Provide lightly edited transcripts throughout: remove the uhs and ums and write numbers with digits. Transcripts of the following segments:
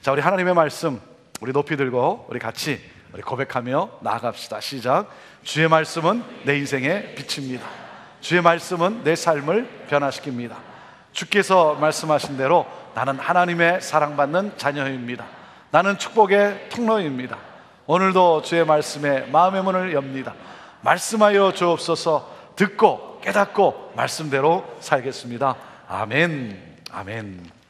자, 우리 하나님의 말씀 우리 높이 들고 우리 같이 우리 고백하며 나아갑시다. 시작. 주의 말씀은 내 인생의 빛입니다. 주의 말씀은 내 삶을 변화시킵니다. 주께서 말씀하신 대로 나는 하나님의 사랑받는 자녀입니다. 나는 축복의 통로입니다. 오늘도 주의 말씀에 마음의 문을 엽니다. 말씀하여 주옵소서. 듣고 깨닫고 말씀대로 살겠습니다. 아멘. 아멘.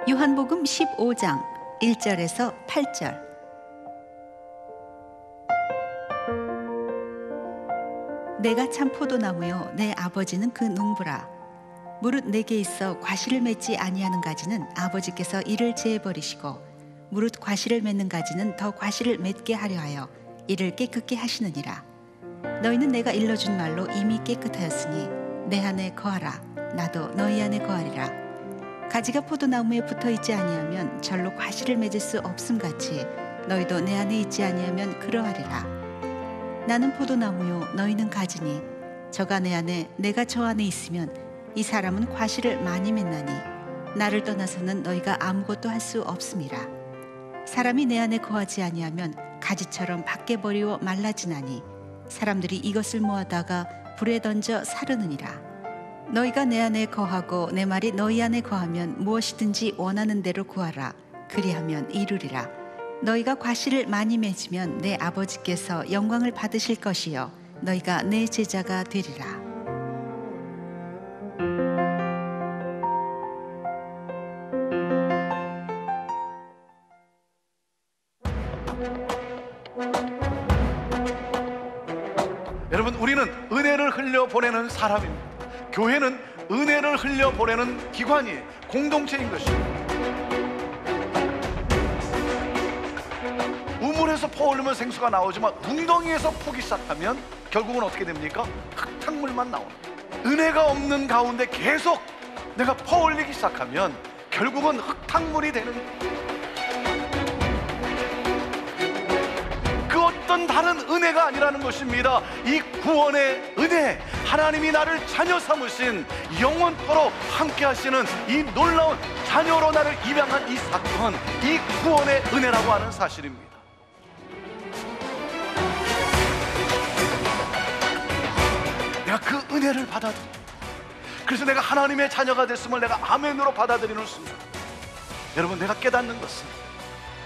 요한복음 15장 1절에서 8절. 내가 참 포도나무요 내 아버지는 그 농부라. 무릇 내게 있어 과실을 맺지 아니하는 가지는 아버지께서 이를 제해버리시고 무릇 과실을 맺는 가지는 더 과실을 맺게 하려 하여 이를 깨끗게 하시느니라. 너희는 내가 일러준 말로 이미 깨끗하였으니 내 안에 거하라. 나도 너희 안에 거하리라. 가지가 포도나무에 붙어있지 아니하면 절로 과실을 맺을 수 없음같이 너희도 내 안에 있지 아니하면 그러하리라. 나는 포도나무요 너희는 가지니 저가 내 안에 내가 저 안에 있으면 이 사람은 과실을 많이 맺나니 나를 떠나서는 너희가 아무것도 할 수 없음이라. 사람이 내 안에 거하지 아니하면 가지처럼 밖에 버리워 말라지나니 사람들이 이것을 모아다가 불에 던져 사르느니라. 너희가 내 안에 거하고 내 말이 너희 안에 거하면 무엇이든지 원하는 대로 구하라. 그리하면 이루리라. 너희가 과실을 많이 맺으면 내 아버지께서 영광을 받으실 것이요 너희가 내 제자가 되리라. 여러분, 우리는 은혜를 흘려보내는 사람입니다. 교회는 은혜를 흘려보내는 기관이에요. 공동체인 것입니다. 우물에서 퍼 올리면 생수가 나오지만 웅덩이에서 퍼기 시작하면 결국은 어떻게 됩니까? 흙탕물만 나옵니다. 은혜가 없는 가운데 계속 내가 퍼 올리기 시작하면 결국은 흙탕물이 되는 거예요. 그 어떤 다른 은혜가 아니라는 것입니다. 이 구원의 은혜, 하나님이 나를 자녀 삼으신 영원토록 함께 하시는 이 놀라운 자녀로 나를 입양한 이 사건, 이 구원의 은혜라고 하는 사실입니다. 내가 그 은혜를 받아들여, 그래서 내가 하나님의 자녀가 됐음을 내가 아멘으로 받아들이는 순간, 여러분, 내가 깨닫는 것은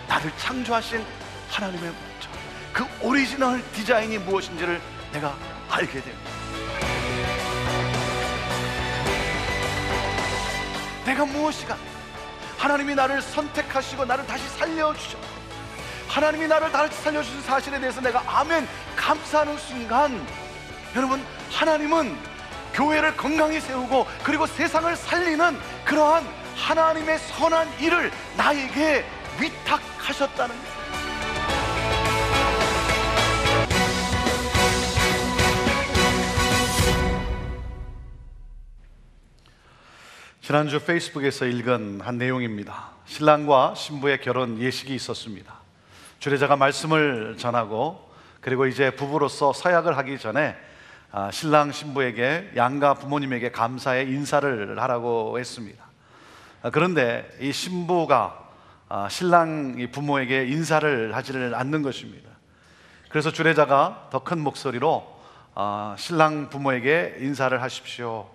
나를 창조하신 하나님의 목적, 그 오리지널 디자인이 무엇인지를 내가 알게 됩니다. 내가 무엇이가, 하나님이 나를 선택하시고 나를 다시 살려주셨고, 하나님이 나를 다시 살려주신 사실에 대해서 내가 아멘 감사하는 순간, 여러분, 하나님은 교회를 건강히 세우고 그리고 세상을 살리는 그러한 하나님의 선한 일을 나에게 위탁하셨다는 거예요. 지난주 페이스북에서 읽은 한 내용입니다. 신랑과 신부의 결혼 예식이 있었습니다. 주례자가 말씀을 전하고 그리고 이제 부부로서 서약을 하기 전에 신랑 신부에게 양가 부모님에게 감사의 인사를 하라고 했습니다. 그런데 이 신부가 신랑 부모에게 인사를 하지를 않는 것입니다. 그래서 주례자가 더 큰 목소리로 신랑 부모에게 인사를 하십시오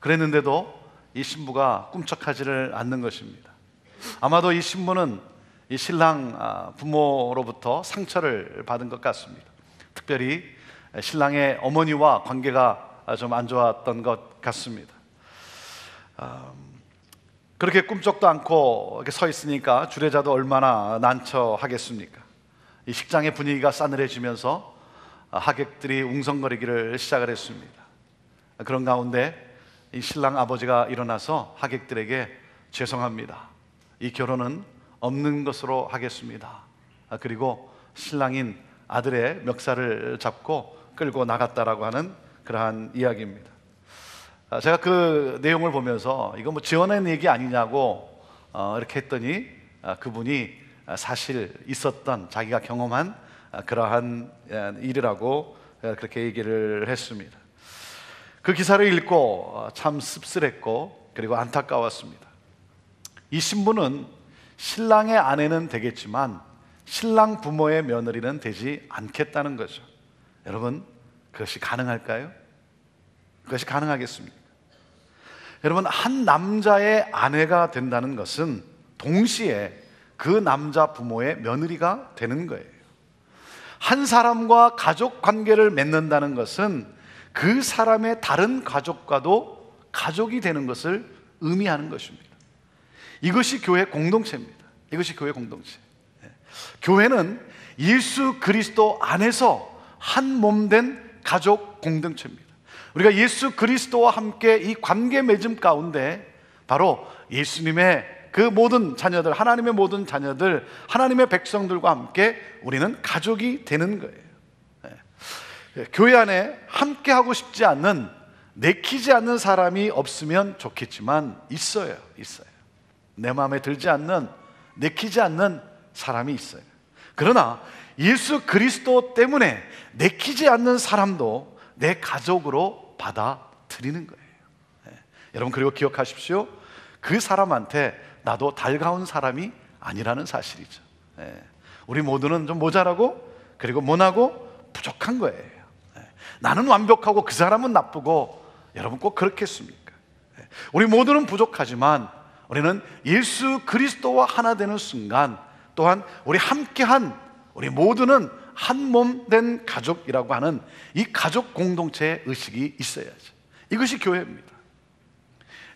그랬는데도 이 신부가 꿈쩍하지를 않는 것입니다. 아마도 이 신부는 이 신랑 부모로부터 상처를 받은 것 같습니다. 특별히 신랑의 어머니와 관계가 좀 안 좋았던 것 같습니다. 그렇게 꿈쩍도 않고 이렇게 서 있으니까 주례자도 얼마나 난처하겠습니까? 이 식장의 분위기가 싸늘해지면서 하객들이 웅성거리기를 시작을 했습니다. 그런 가운데 이 신랑 아버지가 일어나서 하객들에게 죄송합니다, 이 결혼은 없는 것으로 하겠습니다. 그리고 신랑인 아들의 멱살을 잡고 끌고 나갔다라고 하는 그러한 이야기입니다. 제가 그 내용을 보면서 이거 뭐 지어낸 얘기 아니냐고 이렇게 했더니 그분이 사실 있었던, 자기가 경험한 그러한 일이라고 그렇게 얘기를 했습니다. 그 기사를 읽고 참 씁쓸했고 그리고 안타까웠습니다. 이 신부는 신랑의 아내는 되겠지만 신랑 부모의 며느리는 되지 않겠다는 거죠. 여러분, 그것이 가능할까요? 그것이 가능하겠습니까? 여러분, 한 남자의 아내가 된다는 것은 동시에 그 남자 부모의 며느리가 되는 거예요. 한 사람과 가족 관계를 맺는다는 것은 그 사람의 다른 가족과도 가족이 되는 것을 의미하는 것입니다. 이것이 교회 공동체입니다. 이것이 교회 공동체. 교회는 예수 그리스도 안에서 한 몸 된 가족 공동체입니다. 우리가 예수 그리스도와 함께 이 관계 맺음 가운데 바로 예수님의 그 모든 자녀들, 하나님의 모든 자녀들, 하나님의 백성들과 함께 우리는 가족이 되는 거예요. 교회 안에 함께 하고 싶지 않는, 내키지 않는 사람이 없으면 좋겠지만 있어요. 내 마음에 들지 않는, 내키지 않는 사람이 있어요. 그러나 예수 그리스도 때문에 내키지 않는 사람도 내 가족으로 받아들이는 거예요. 여러분, 그리고 기억하십시오. 그 사람한테 나도 달가운 사람이 아니라는 사실이죠. 우리 모두는 좀 모자라고, 그리고 모나고 부족한 거예요. 나는 완벽하고 그 사람은 나쁘고, 여러분 꼭 그렇겠습니까? 우리 모두는 부족하지만 우리는 예수 그리스도와 하나 되는 순간, 또한 우리 함께한, 우리 모두는 한 몸 된 가족이라고 하는 이 가족 공동체의 의식이 있어야죠. 이것이 교회입니다.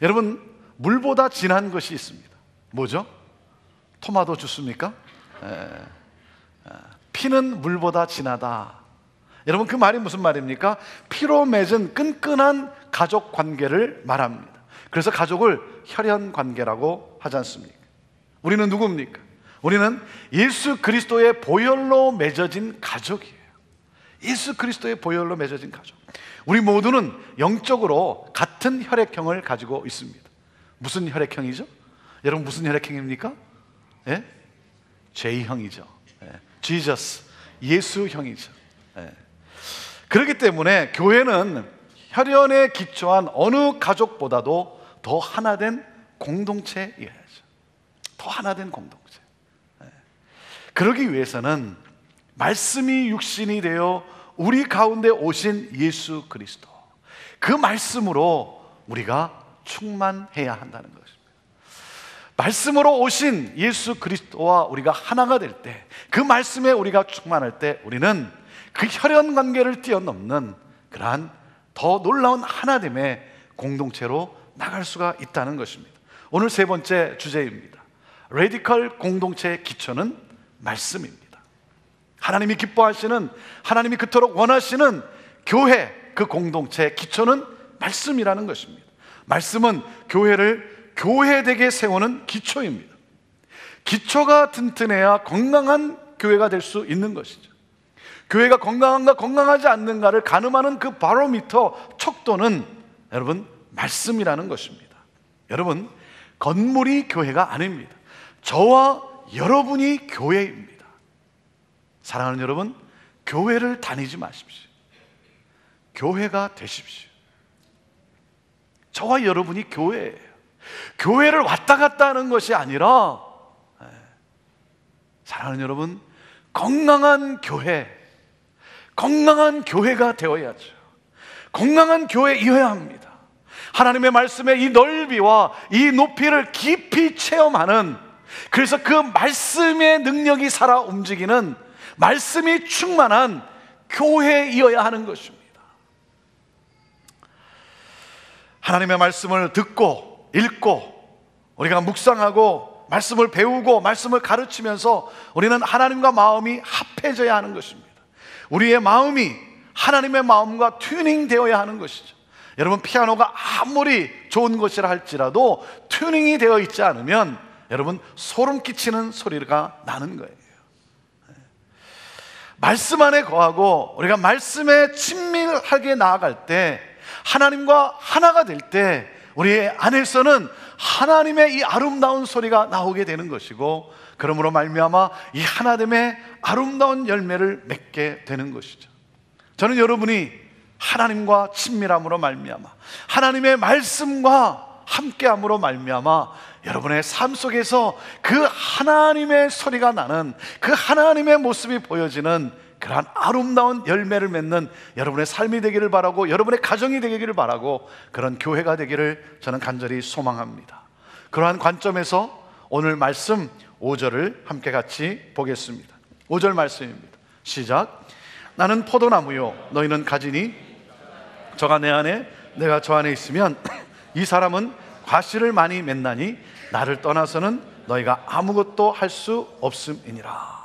여러분, 물보다 진한 것이 있습니다. 뭐죠? 토마토 주스입니까? 피는 물보다 진하다. 여러분, 그 말이 무슨 말입니까? 피로 맺은 끈끈한 가족 관계를 말합니다. 그래서 가족을 혈연 관계라고 하지 않습니까? 우리는 누굽니까? 우리는 예수 그리스도의 보혈로 맺어진 가족이에요. 예수 그리스도의 보혈로 맺어진 가족. 우리 모두는 영적으로 같은 혈액형을 가지고 있습니다. 무슨 혈액형이죠? 여러분, 무슨 혈액형입니까? 예? J형이죠. Jesus, 예수형이죠. 그렇기 때문에 교회는 혈연에 기초한 어느 가족보다도 더 하나된 공동체여야죠. 더 하나된 공동체. 그러기 위해서는 말씀이 육신이 되어 우리 가운데 오신 예수 그리스도, 그 말씀으로 우리가 충만해야 한다는 것입니다. 말씀으로 오신 예수 그리스도와 우리가 하나가 될 때, 그 말씀에 우리가 충만할 때 우리는 그 혈연 관계를 뛰어넘는 그러한 더 놀라운 하나됨의 공동체로 나갈 수가 있다는 것입니다. 오늘 세 번째 주제입니다. 레디컬 공동체의 기초는 말씀입니다. 하나님이 기뻐하시는, 하나님이 그토록 원하시는 교회, 그 공동체의 기초는 말씀이라는 것입니다. 말씀은 교회를 교회되게 세우는 기초입니다. 기초가 튼튼해야 건강한 교회가 될 수 있는 것이죠. 교회가 건강한가 건강하지 않는가를 가늠하는 그 바로미터 척도는 여러분 말씀이라는 것입니다. 여러분, 건물이 교회가 아닙니다. 저와 여러분이 교회입니다. 사랑하는 여러분, 교회를 다니지 마십시오. 교회가 되십시오. 저와 여러분이 교회예요. 교회를 왔다 갔다 하는 것이 아니라, 사랑하는 여러분, 건강한 교회, 건강한 교회가 되어야죠. 건강한 교회이어야 합니다. 하나님의 말씀의 이 넓이와 이 높이를 깊이 체험하는, 그래서 그 말씀의 능력이 살아 움직이는, 말씀이 충만한 교회이어야 하는 것입니다. 하나님의 말씀을 듣고 읽고 우리가 묵상하고 말씀을 배우고 말씀을 가르치면서 우리는 하나님과 마음이 합해져야 하는 것입니다. 우리의 마음이 하나님의 마음과 튜닝되어야 하는 것이죠. 여러분, 피아노가 아무리 좋은 것이라 할지라도 튜닝이 되어 있지 않으면 여러분 소름 끼치는 소리가 나는 거예요. 말씀 안에 거하고 우리가 말씀에 친밀하게 나아갈 때, 하나님과 하나가 될 때 우리 안에서는 하나님의 이 아름다운 소리가 나오게 되는 것이고, 그러므로 말미암아 이 하나됨의 아름다운 열매를 맺게 되는 것이죠. 저는 여러분이 하나님과 친밀함으로 말미암아 하나님의 말씀과 함께함으로 말미암아 여러분의 삶 속에서 그 하나님의 소리가 나는, 그 하나님의 모습이 보여지는 그러한 아름다운 열매를 맺는 여러분의 삶이 되기를 바라고, 여러분의 가정이 되기를 바라고, 그런 교회가 되기를 저는 간절히 소망합니다. 그러한 관점에서 오늘 말씀 5절을 함께 같이 보겠습니다. 5절 말씀입니다. 시작. 나는 포도나무요 너희는 가지니 저가 내 안에 내가 저 안에 있으면 이 사람은 과실을 많이 맺나니 나를 떠나서는 너희가 아무것도 할 수 없음이니라.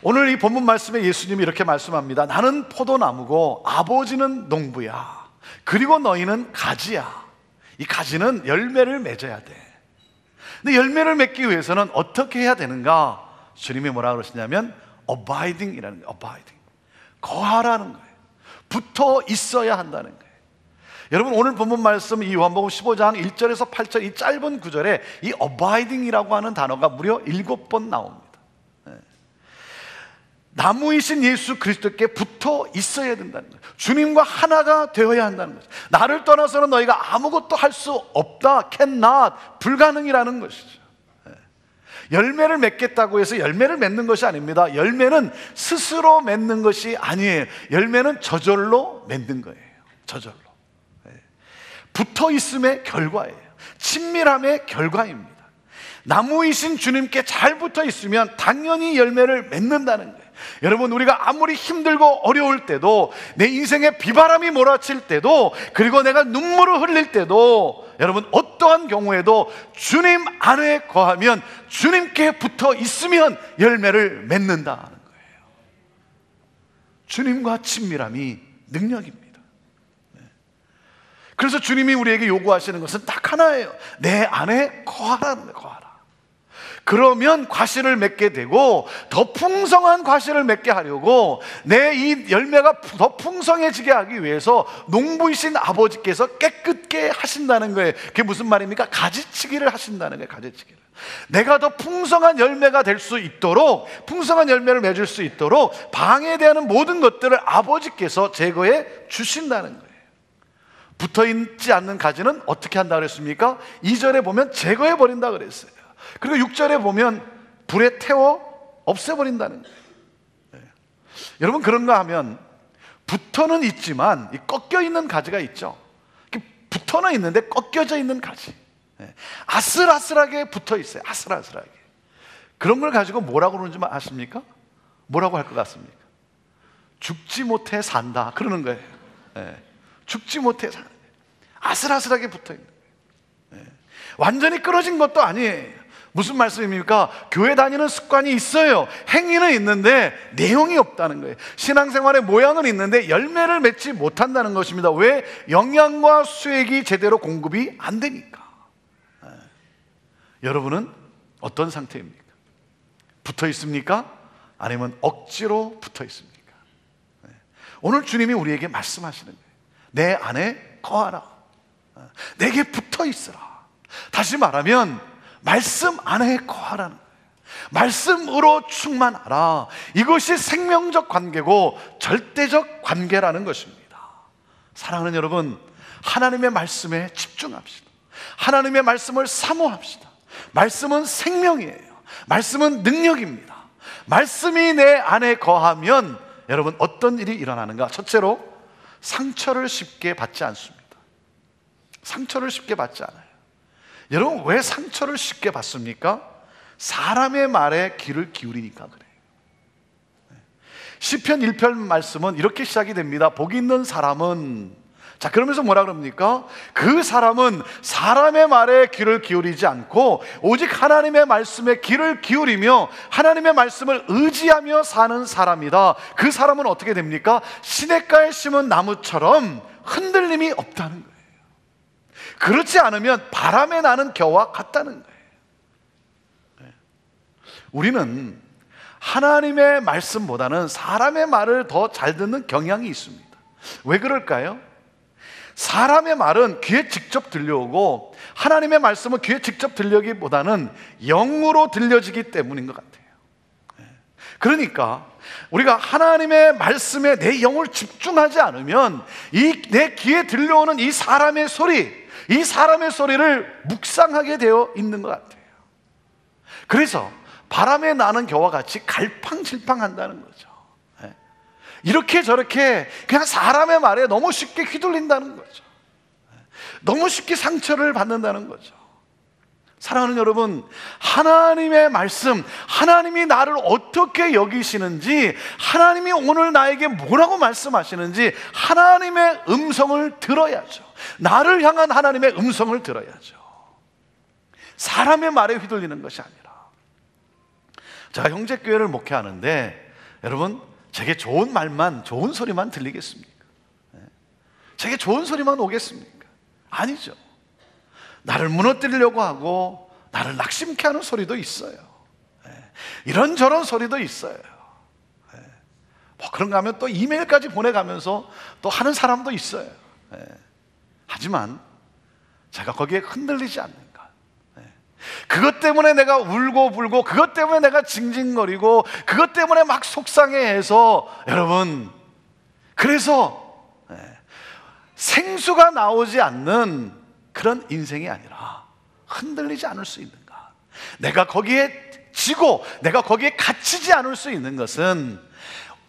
오늘 이 본문 말씀에 예수님이 이렇게 말씀합니다. 나는 포도나무고 아버지는 농부야. 그리고 너희는 가지야. 이 가지는 열매를 맺어야 돼. 근데 열매를 맺기 위해서는 어떻게 해야 되는가? 주님이 뭐라 그러시냐면 abiding이라는 거예요. abiding. 거하라는 거예요. 붙어 있어야 한다는 거예요. 여러분, 오늘 본문 말씀 이 요한복음 15장 1절에서 8절 이 짧은 구절에 이 abiding이라고 하는 단어가 무려 7번 나옵니다. 나무이신 예수 그리스도께 붙어 있어야 된다는 거예요. 주님과 하나가 되어야 한다는 거죠. 나를 떠나서는 너희가 아무것도 할 수 없다. cannot, 불가능이라는 것이죠. 열매를 맺겠다고 해서 열매를 맺는 것이 아닙니다. 열매는 스스로 맺는 것이 아니에요. 열매는 저절로 맺는 거예요. 저절로. 붙어 있음의 결과예요. 친밀함의 결과입니다. 나무이신 주님께 잘 붙어 있으면 당연히 열매를 맺는다는 거예요. 여러분, 우리가 아무리 힘들고 어려울 때도, 내 인생에 비바람이 몰아칠 때도, 그리고 내가 눈물을 흘릴 때도, 여러분 어떠한 경우에도 주님 안에 거하면, 주님께 붙어 있으면 열매를 맺는다는 거예요. 주님과 친밀함이 능력입니다. 그래서 주님이 우리에게 요구하시는 것은 딱 하나예요. 내 안에 거하라는 거예요. 거하라. 그러면 과실을 맺게 되고, 더 풍성한 과실을 맺게 하려고, 내 이 열매가 더 풍성해지게 하기 위해서 농부이신 아버지께서 깨끗게 하신다는 거예요. 그게 무슨 말입니까? 가지치기를 하신다는 거예요. 가지치기를. 내가 더 풍성한 열매가 될 수 있도록, 풍성한 열매를 맺을 수 있도록 방해되는 모든 것들을 아버지께서 제거해 주신다는 거예요. 붙어있지 않는 가지는 어떻게 한다 그랬습니까? 2절에 보면 제거해 버린다 그랬어요. 그리고 6절에 보면 불에 태워 없애버린다는 거예요. 여러분, 그런가 하면 붙어는 있지만 이 꺾여 있는 가지가 있죠. 붙어는 있는데 꺾여져 있는 가지, 아슬아슬하게 붙어 있어요. 아슬아슬하게. 그런 걸 가지고 뭐라고 그러는지 아십니까? 뭐라고 할 것 같습니까? 죽지 못해 산다 그러는 거예요. 죽지 못해 산다. 아슬아슬하게 붙어 있는 거예요. 완전히 끊어진 것도 아니에요. 무슨 말씀입니까? 교회 다니는 습관이 있어요. 행위는 있는데 내용이 없다는 거예요. 신앙생활의 모양은 있는데 열매를 맺지 못한다는 것입니다. 왜? 영양과 수액이 제대로 공급이 안 되니까. 여러분은 어떤 상태입니까? 붙어 있습니까? 아니면 억지로 붙어 있습니까? 오늘 주님이 우리에게 말씀하시는 거예요. 내 안에 거하라. 내게 붙어 있으라. 다시 말하면 말씀 안에 거하라는 거예요. 말씀으로 충만하라. 이것이 생명적 관계고 절대적 관계라는 것입니다. 사랑하는 여러분, 하나님의 말씀에 집중합시다. 하나님의 말씀을 사모합시다. 말씀은 생명이에요. 말씀은 능력입니다. 말씀이 내 안에 거하면 여러분 어떤 일이 일어나는가? 첫째로 상처를 쉽게 받지 않습니다. 상처를 쉽게 받지 않아요. 여러분, 왜 상처를 쉽게 받습니까? 사람의 말에 귀를 기울이니까 그래요. 시편 1편 말씀은 이렇게 시작이 됩니다. 복 있는 사람은, 자, 그러면서 뭐라 그럽니까? 그 사람은 사람의 말에 귀를 기울이지 않고 오직 하나님의 말씀에 귀를 기울이며 하나님의 말씀을 의지하며 사는 사람이다. 그 사람은 어떻게 됩니까? 시냇가에 심은 나무처럼 흔들림이 없다는 거예요. 그렇지 않으면 바람에 나는 겨와 같다는 거예요. 우리는 하나님의 말씀보다는 사람의 말을 더 잘 듣는 경향이 있습니다. 왜 그럴까요? 사람의 말은 귀에 직접 들려오고 하나님의 말씀은 귀에 직접 들려오기보다는 영으로 들려지기 때문인 것 같아요. 그러니까 우리가 하나님의 말씀에 내 영을 집중하지 않으면 이 내 귀에 들려오는 이 사람의 소리, 이 사람의 소리를 묵상하게 되어 있는 것 같아요. 그래서 바람에 나는 겨와 같이 갈팡질팡한다는 거죠. 이렇게 저렇게 그냥 사람의 말에 너무 쉽게 휘둘린다는 거죠. 너무 쉽게 상처를 받는다는 거죠. 사랑하는 여러분, 하나님의 말씀, 하나님이 나를 어떻게 여기시는지, 하나님이 오늘 나에게 뭐라고 말씀하시는지 하나님의 음성을 들어야죠. 나를 향한 하나님의 음성을 들어야죠. 사람의 말에 휘둘리는 것이 아니라. 제가 형제교회를 목회하는데 여러분, 제게 좋은 말만, 좋은 소리만 들리겠습니까? 제게 좋은 소리만 오겠습니까? 아니죠. 나를 무너뜨리려고 하고 나를 낙심케 하는 소리도 있어요. 이런저런 소리도 있어요. 뭐 그런가 하면 또 이메일까지 보내가면서 또 하는 사람도 있어요. 하지만 제가 거기에 흔들리지 않는 것, 그것 때문에 내가 울고 불고, 그것 때문에 내가 징징거리고, 그것 때문에 막 속상해해서, 여러분, 그래서 생수가 나오지 않는 그런 인생이 아니라 흔들리지 않을 수 있는가, 내가 거기에 지고 내가 거기에 갇히지 않을 수 있는 것은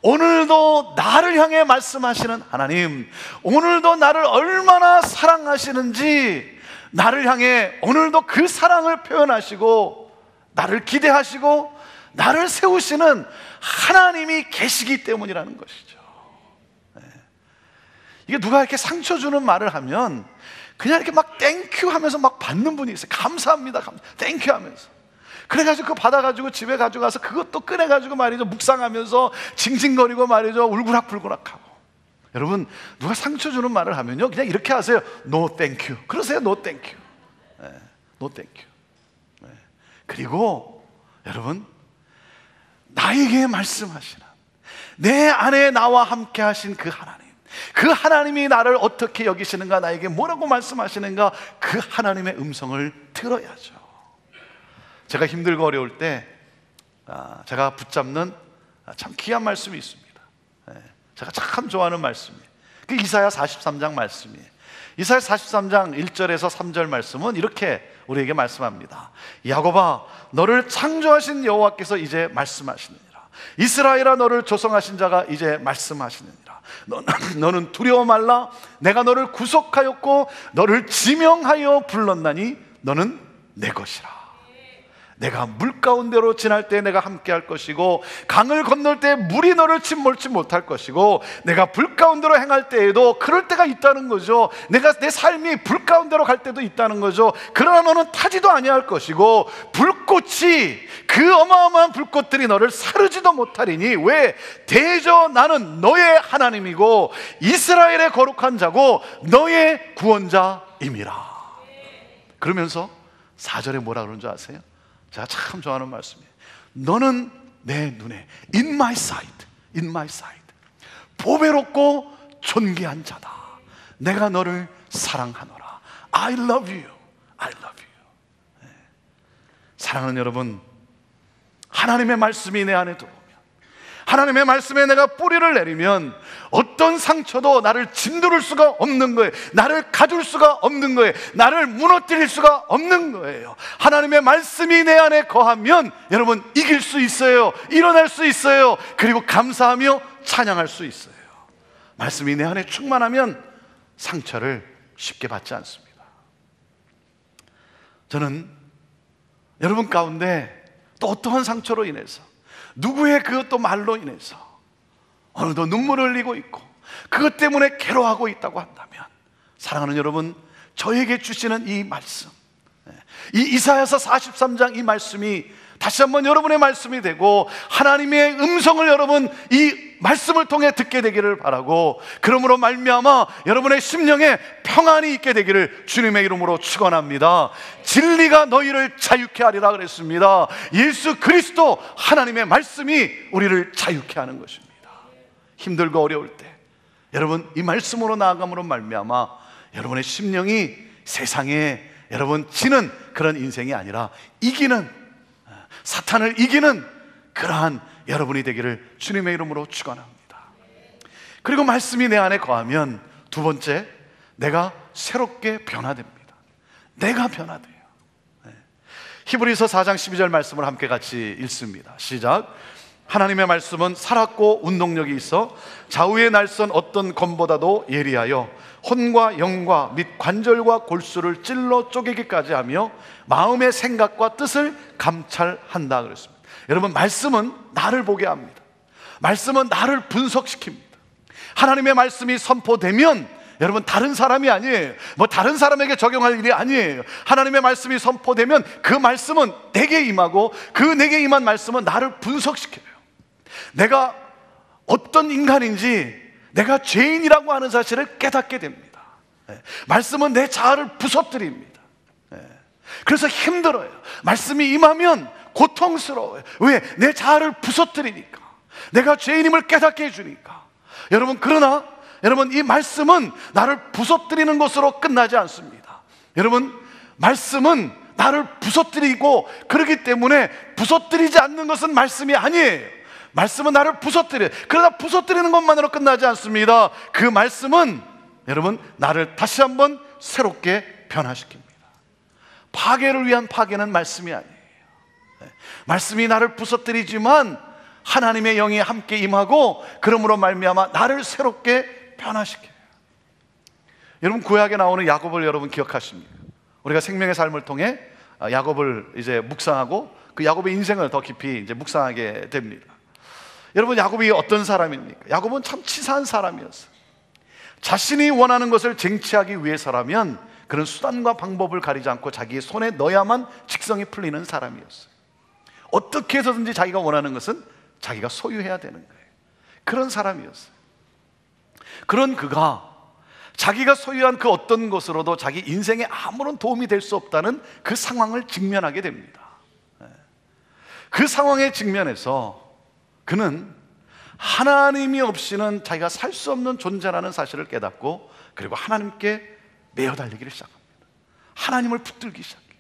오늘도 나를 향해 말씀하시는 하나님, 오늘도 나를 얼마나 사랑하시는지 나를 향해 오늘도 그 사랑을 표현하시고 나를 기대하시고 나를 세우시는 하나님이 계시기 때문이라는 것이죠. 이게 누가 이렇게 상처 주는 말을 하면 그냥 이렇게 막 땡큐 하면서 막 받는 분이 있어요. 감사합니다, 땡큐 하면서. 그래가지고 그거 받아가지고 집에 가져가서 그것도 꺼내가지고 말이죠, 묵상하면서 징징거리고 말이죠, 울그락불그락하고. 여러분, 누가 상처 주는 말을 하면요, 그냥 이렇게 하세요. No thank you. 그러세요. No thank you. No thank you. 그리고 여러분, 나에게 말씀하시는, 내 안에 나와 함께 하신 그 하나님, 그 하나님이 나를 어떻게 여기시는가, 나에게 뭐라고 말씀하시는가, 그 하나님의 음성을 들어야죠. 제가 힘들고 어려울 때 제가 붙잡는 참 귀한 말씀이 있습니다. 제가 참 좋아하는 말씀이에요. 그 이사야 43장 말씀이에요. 이사야 43장 1절에서 3절 말씀은 이렇게 우리에게 말씀합니다. 야곱아, 너를 창조하신 여호와께서 이제 말씀하시느니라. 이스라엘아, 너를 조성하신 자가 이제 말씀하시느니라. 너는 두려워 말라. 내가 너를 구속하였고 너를 지명하여 불렀나니 너는 내 것이라. 내가 물 가운데로 지날 때 내가 함께 할 것이고, 강을 건널 때 물이 너를 침몰치 못할 것이고, 내가 불 가운데로 행할 때에도 그럴 때가 있다는 거죠. 내가 내 삶이 불 가운데로 갈 때도 있다는 거죠. 그러나 너는 타지도 아니할 것이고, 불꽃이, 그 어마어마한 불꽃들이 너를 사르지도 못하리니, 왜? 대저 나는 너의 하나님이고 이스라엘의 거룩한 자고 너의 구원자임이라. 그러면서 4절에 뭐라 그러는 줄 아세요? 제가 참 좋아하는 말씀이에요. 너는 내 눈에, in my sight, in my sight, 보배롭고 존귀한 자다. 내가 너를 사랑하노라. I love you, I love you. 사랑하는 여러분, 하나님의 말씀이 내 안에 들어오면, 하나님의 말씀에 내가 뿌리를 내리면 어떤 상처도 나를 짓누를 수가 없는 거예요. 나를 가둘 수가 없는 거예요. 나를 무너뜨릴 수가 없는 거예요. 하나님의 말씀이 내 안에 거하면 여러분, 이길 수 있어요. 일어날 수 있어요. 그리고 감사하며 찬양할 수 있어요. 말씀이 내 안에 충만하면 상처를 쉽게 받지 않습니다. 저는 여러분 가운데 또 어떠한 상처로 인해서, 누구의 그 또 말로 인해서 어느덧 눈물을 흘리고 있고 그것 때문에 괴로워하고 있다고 한다면, 사랑하는 여러분, 저에게 주시는 이 말씀, 이 이사야서 43장 이 말씀이 다시 한번 여러분의 말씀이 되고 하나님의 음성을 여러분 이 말씀을 통해 듣게 되기를 바라고, 그러므로 말미암아 여러분의 심령에 평안이 있게 되기를 주님의 이름으로 축원합니다. 진리가 너희를 자유케 하리라 그랬습니다. 예수 그리스도 하나님의 말씀이 우리를 자유케 하는 것입니다. 힘들고 어려울 때 여러분 이 말씀으로 나아감으로 말미암아 여러분의 심령이 세상에 여러분 지는 그런 인생이 아니라 이기는, 사탄을 이기는 그러한 여러분이 되기를 주님의 이름으로 축원합니다. 그리고 말씀이 내 안에 거하면 두 번째, 내가 새롭게 변화됩니다. 내가 변화돼요. 히브리서 4장 12절 말씀을 함께 같이 읽습니다. 시작. 하나님의 말씀은 살았고 운동력이 있어 좌우의 날선 어떤 검보다도 예리하여 혼과 영과 및 관절과 골수를 찔러 쪼개기까지 하며 마음의 생각과 뜻을 감찰한다 그랬습니다. 여러분, 말씀은 나를 보게 합니다. 말씀은 나를 분석시킵니다. 하나님의 말씀이 선포되면 여러분, 다른 사람이 아니에요. 다른 사람에게 적용할 일이 아니에요. 하나님의 말씀이 선포되면 그 말씀은 내게 임하고 그 내게 임한 말씀은 나를 분석시켜요. 내가 어떤 인간인지, 내가 죄인이라고 하는 사실을 깨닫게 됩니다. 말씀은 내 자아를 부서뜨립니다. 그래서 힘들어요. 말씀이 임하면 고통스러워요. 왜? 내 자아를 부서뜨리니까, 내가 죄인임을 깨닫게 해주니까. 여러분, 그러나 여러분, 이 말씀은 나를 부서뜨리는 것으로 끝나지 않습니다. 여러분, 말씀은 나를 부서뜨리고, 그렇기 때문에 부서뜨리지 않는 것은 말씀이 아니에요. 말씀은 나를 부서뜨려요. 그러나 부서뜨리는 것만으로 끝나지 않습니다. 그 말씀은 여러분, 나를 다시 한번 새롭게 변화시킵니다. 파괴를 위한 파괴는 말씀이 아니에요. 말씀이 나를 부서뜨리지만 하나님의 영이 함께 임하고, 그러므로 말미암아 나를 새롭게 변화시켜요. 여러분, 구약에 나오는 야곱을 여러분 기억하십니까? 우리가 생명의 삶을 통해 야곱을 이제 묵상하고 그 야곱의 인생을 더 깊이 이제 묵상하게 됩니다. 여러분, 야곱이 어떤 사람입니까? 야곱은 참 치사한 사람이었어요. 자신이 원하는 것을 쟁취하기 위해서라면 그런 수단과 방법을 가리지 않고 자기의 손에 넣어야만 직성이 풀리는 사람이었어요. 어떻게 해서든지 자기가 원하는 것은 자기가 소유해야 되는 거예요. 그런 사람이었어요. 그런 그가 자기가 소유한 그 어떤 것으로도 자기 인생에 아무런 도움이 될 수 없다는 그 상황을 직면하게 됩니다. 그 상황에 직면해서 그는 하나님이 없이는 자기가 살 수 없는 존재라는 사실을 깨닫고, 그리고 하나님께 매어 달리기를 시작합니다. 하나님을 붙들기 시작해요.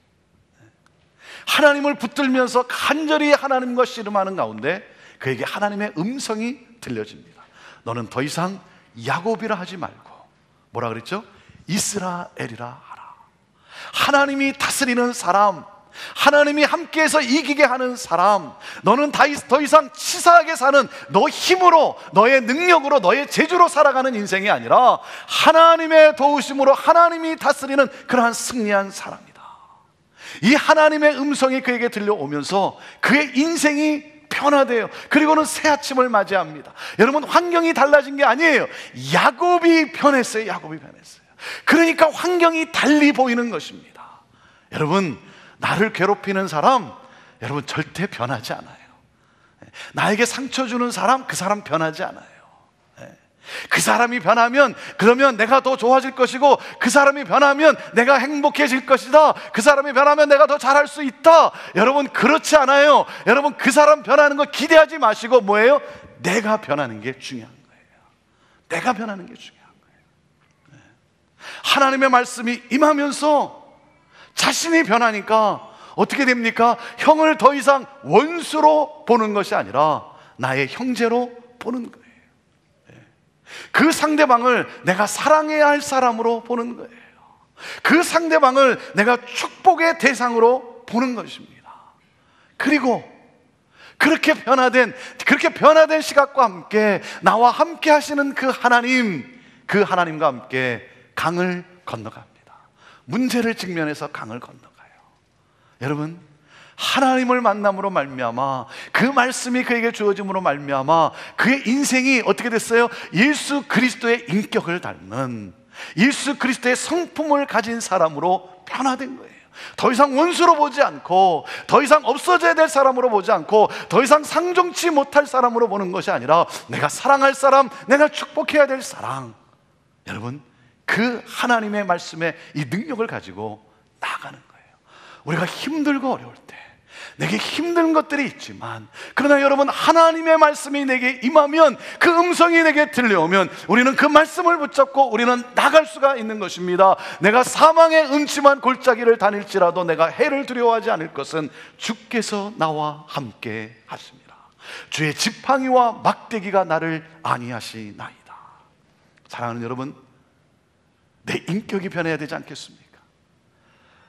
하나님을 붙들면서 간절히 하나님과 씨름하는 가운데 그에게 하나님의 음성이 들려집니다. 너는 더 이상 야곱이라 하지 말고 뭐라 그랬죠? 이스라엘이라 하라. 하나님이 다스리는 사람, 하나님이 함께해서 이기게 하는 사람, 너는 더 이상 치사하게 사는 너 힘으로, 너의 능력으로, 너의 재주로 살아가는 인생이 아니라 하나님의 도우심으로 하나님이 다스리는 그러한 승리한 사람이다. 이 하나님의 음성이 그에게 들려오면서 그의 인생이 변화돼요. 그리고는 새 아침을 맞이합니다. 여러분, 환경이 달라진 게 아니에요. 야곱이 변했어요. 야곱이 변했어요. 그러니까 환경이 달리 보이는 것입니다. 여러분, 나를 괴롭히는 사람, 여러분 절대 변하지 않아요. 나에게 상처 주는 사람, 그 사람 변하지 않아요. 그 사람이 변하면 그러면 내가 더 좋아질 것이고, 그 사람이 변하면 내가 행복해질 것이다. 그 사람이 변하면 내가 더 잘할 수 있다. 여러분, 그렇지 않아요. 여러분, 그 사람 변하는 거 기대하지 마시고 뭐예요? 내가 변하는 게 중요한 거예요. 내가 변하는 게 중요한 거예요. 하나님의 말씀이 임하면서 자신이 변하니까 어떻게 됩니까? 형을 더 이상 원수로 보는 것이 아니라 나의 형제로 보는 거예요. 그 상대방을 내가 사랑해야 할 사람으로 보는 거예요. 그 상대방을 내가 축복의 대상으로 보는 것입니다. 그리고 그렇게 변화된 시각과 함께 나와 함께 하시는 그 하나님과 함께 강을 건너갑니다. 문제를 직면해서 강을 건너가요. 여러분, 하나님을 만남으로 말미암아, 그 말씀이 그에게 주어짐으로 말미암아 그의 인생이 어떻게 됐어요? 예수 그리스도의 인격을 닮는, 예수 그리스도의 성품을 가진 사람으로 변화된 거예요. 더 이상 원수로 보지 않고, 더 이상 없어져야 될 사람으로 보지 않고, 더 이상 상종치 못할 사람으로 보는 것이 아니라 내가 사랑할 사람, 내가 축복해야 될 사람. 여러분, 그 하나님의 말씀의 이 능력을 가지고 나아가는 거예요. 우리가 힘들고 어려울 때 내게 힘든 것들이 있지만, 그러나 여러분, 하나님의 말씀이 내게 임하면, 그 음성이 내게 들려오면 우리는 그 말씀을 붙잡고 우리는 나갈 수가 있는 것입니다. 내가 사망의 음침한 골짜기를 다닐지라도 내가 해를 두려워하지 않을 것은 주께서 나와 함께 하십니다. 주의 지팡이와 막대기가 나를 안위하시나이다. 사랑하는 여러분, 내 인격이 변해야 되지 않겠습니까?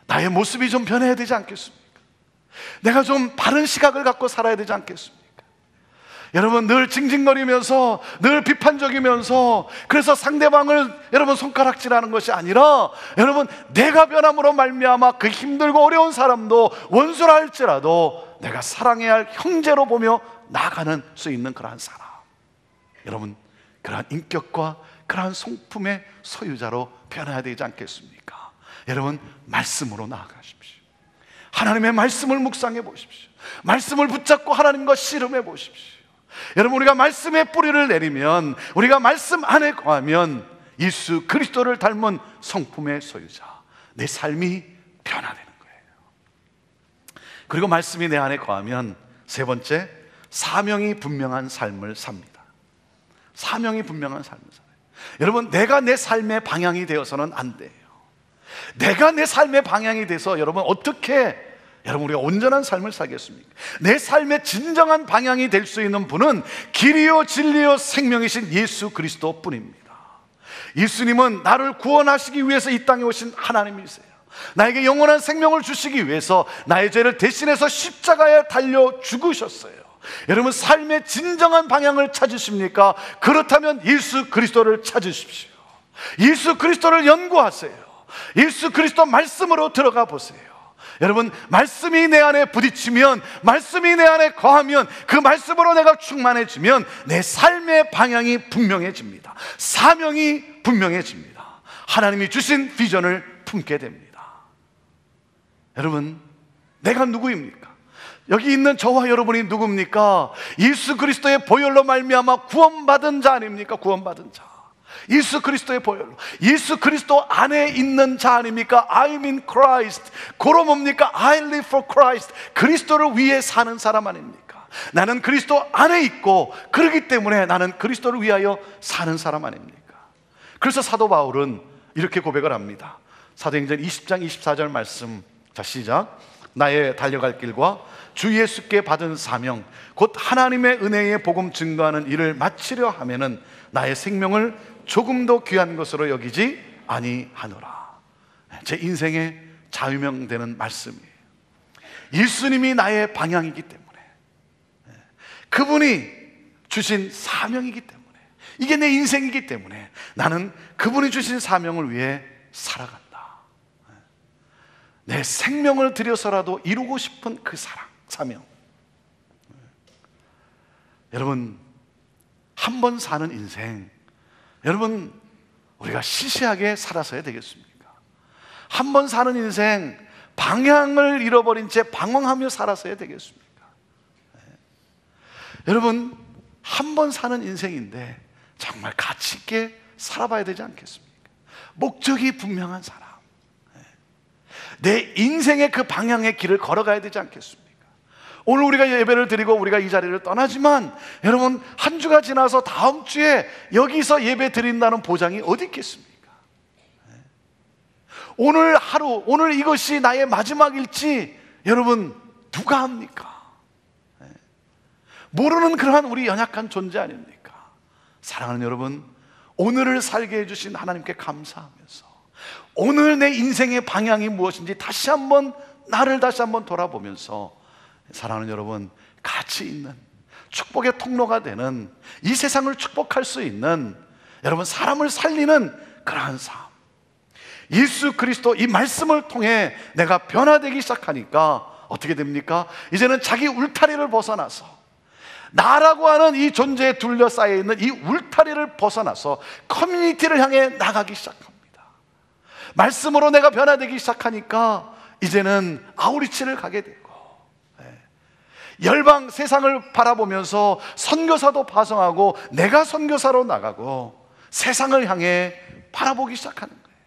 나의 모습이 좀 변해야 되지 않겠습니까? 내가 좀 바른 시각을 갖고 살아야 되지 않겠습니까? 여러분, 늘 징징거리면서, 늘 비판적이면서, 그래서 상대방을 여러분 손가락질하는 것이 아니라, 여러분 내가 변함으로 말미암아 그 힘들고 어려운 사람도 원수라 할지라도 내가 사랑해야 할 형제로 보며 나아가는 수 있는 그러한 사람, 여러분 그러한 인격과 그러한 성품의 소유자로 변해야 되지 않겠습니까? 여러분, 말씀으로 나아가십시오. 하나님의 말씀을 묵상해 보십시오. 말씀을 붙잡고 하나님과 씨름해 보십시오. 여러분, 우리가 말씀의 뿌리를 내리면, 우리가 말씀 안에 거하면 예수 그리스도를 닮은 성품의 소유자, 내 삶이 변화되는 거예요. 그리고 말씀이 내 안에 거하면 세 번째, 사명이 분명한 삶을 삽니다. 사명이 분명한 삶을 살아요. 여러분, 내가 내 삶의 방향이 되어서는 안 돼요. 내가 내 삶의 방향이 돼서 여러분 어떻게 여러분 우리가 온전한 삶을 살겠습니까? 내 삶의 진정한 방향이 될 수 있는 분은 길이요 진리요 생명이신 예수 그리스도 뿐입니다. 예수님은 나를 구원하시기 위해서 이 땅에 오신 하나님이세요. 나에게 영원한 생명을 주시기 위해서 나의 죄를 대신해서 십자가에 달려 죽으셨어요. 여러분, 삶의 진정한 방향을 찾으십니까? 그렇다면 예수 그리스도를 찾으십시오. 예수 그리스도를 연구하세요. 예수 그리스도 말씀으로 들어가 보세요. 여러분, 말씀이 내 안에 부딪히면, 말씀이 내 안에 거하면, 그 말씀으로 내가 충만해지면 내 삶의 방향이 분명해집니다. 사명이 분명해집니다. 하나님이 주신 비전을 품게 됩니다. 여러분, 내가 누구입니까? 여기 있는 저와 여러분이 누굽니까? 예수 그리스도의 보혈로 말미암아 구원받은 자 아닙니까? 구원받은 자, 예수 그리스도의 보혈로, 예수 그리스도 안에 있는 자 아닙니까? I'm in Christ. 고로 뭡니까? I live for Christ. 그리스도를 위해 사는 사람 아닙니까? 나는 그리스도 안에 있고, 그렇기 때문에 나는 그리스도를 위하여 사는 사람 아닙니까? 그래서 사도 바울은 이렇게 고백을 합니다. 사도행전 20장 24절 말씀, 자 시작. 나의 달려갈 길과 주 예수께 받은 사명, 곧 하나님의 은혜의 복음 증거하는 일을 마치려 하면은 나의 생명을 조금도 귀한 것으로 여기지 아니하노라. 제 인생의 자유명되는 말씀이에요. 예수님이 나의 방향이기 때문에, 그분이 주신 사명이기 때문에, 이게 내 인생이기 때문에 나는 그분이 주신 사명을 위해 살아간다. 내 생명을 들여서라도 이루고 싶은 그 사명. 여러분, 한 번 사는 인생, 여러분 우리가 시시하게 살아서야 되겠습니까? 한 번 사는 인생, 방향을 잃어버린 채 방황하며 살아서야 되겠습니까? 여러분, 한 번 사는 인생인데 정말 가치 있게 살아봐야 되지 않겠습니까? 목적이 분명한 사람, 내 인생의 그 방향의 길을 걸어가야 되지 않겠습니까? 오늘 우리가 예배를 드리고 우리가 이 자리를 떠나지만, 여러분 한 주가 지나서 다음 주에 여기서 예배 드린다는 보장이 어디 있겠습니까? 오늘 하루, 오늘 이것이 나의 마지막일지 여러분 누가 합니까? 모르는 그러한 우리 연약한 존재 아닙니까? 사랑하는 여러분, 오늘을 살게 해주신 하나님께 감사하면서 오늘 내 인생의 방향이 무엇인지 다시 한번, 나를 다시 한번 돌아보면서, 사랑하는 여러분, 가치 있는 축복의 통로가 되는, 이 세상을 축복할 수 있는, 여러분 사람을 살리는 그러한 삶, 예수 그리스도 이 말씀을 통해 내가 변화되기 시작하니까 어떻게 됩니까? 이제는 자기 울타리를 벗어나서, 나라고 하는 이 존재에 둘러싸여 있는 이 울타리를 벗어나서 커뮤니티를 향해 나가기 시작합니다. 말씀으로 내가 변화되기 시작하니까 이제는 아우리치를 가게 되고, 열방 세상을 바라보면서 선교사도 파송하고 내가 선교사로 나가고 세상을 향해 바라보기 시작하는 거예요.